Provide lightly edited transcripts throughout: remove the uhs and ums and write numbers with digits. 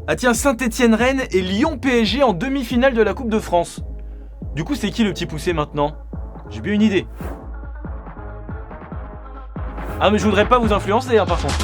Ah tiens, Saint-Étienne-Rennes et Lyon-PSG en demi-finale de la Coupe de France. Du coup, c'est qui le petit poussé maintenant? J'ai bien une idée. Ah mais je voudrais pas vous influencer par contre.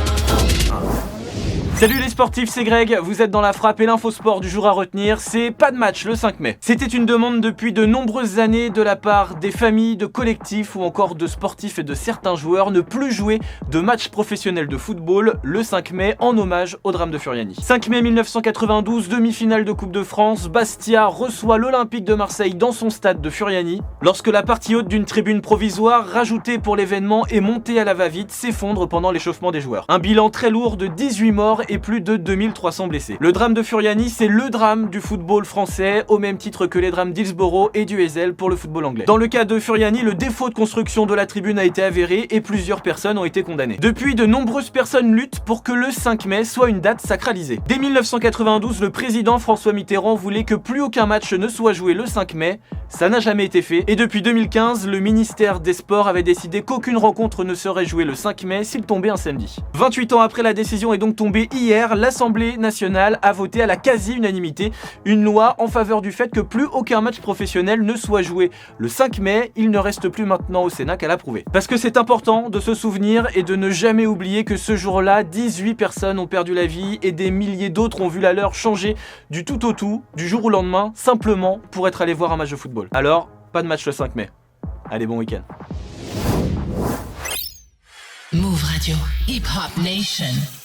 Salut les sportifs, c'est Greg, vous êtes dans la frappe et l'infosport du jour à retenir, c'est pas de match le 5 mai. C'était une demande depuis de nombreuses années de la part des familles, de collectifs ou encore de sportifs et de certains joueurs ne plus jouer de matchs professionnels de football le 5 mai en hommage au drame de Furiani. 5 mai 1992, demi-finale de Coupe de France, Bastia reçoit l'Olympique de Marseille dans son stade de Furiani, lorsque la partie haute d'une tribune provisoire rajoutée pour l'événement et montée à la va-vite s'effondre pendant l'échauffement des joueurs. Un bilan très lourd de 18 morts et plus de 2300 blessés. Le drame de Furiani, c'est le drame du football français, au même titre que les drames d'Hillsborough et du Heysel pour le football anglais. Dans le cas de Furiani, le défaut de construction de la tribune a été avéré et plusieurs personnes ont été condamnées. Depuis, de nombreuses personnes luttent pour que le 5 mai soit une date sacralisée. Dès 1992, le président François Mitterrand voulait que plus aucun match ne soit joué le 5 mai. Ça n'a jamais été fait. Et depuis 2015, le ministère des Sports avait décidé qu'aucune rencontre ne serait jouée le 5 mai s'il tombait un samedi. 28 ans après, la décision est donc tombée hier. L'Assemblée nationale a voté à la quasi-unanimité une loi en faveur du fait que plus aucun match professionnel ne soit joué le 5 mai. Il ne reste plus maintenant au Sénat qu'à l'approuver. Parce que c'est important de se souvenir et de ne jamais oublier que ce jour-là, 18 personnes ont perdu la vie et des milliers d'autres ont vu la leur changer du tout au tout, du jour au lendemain, simplement pour être allé voir un match de football. Alors, pas de match le 5 mai. Allez, bon week-end. Move Radio, Hip Hop Nation.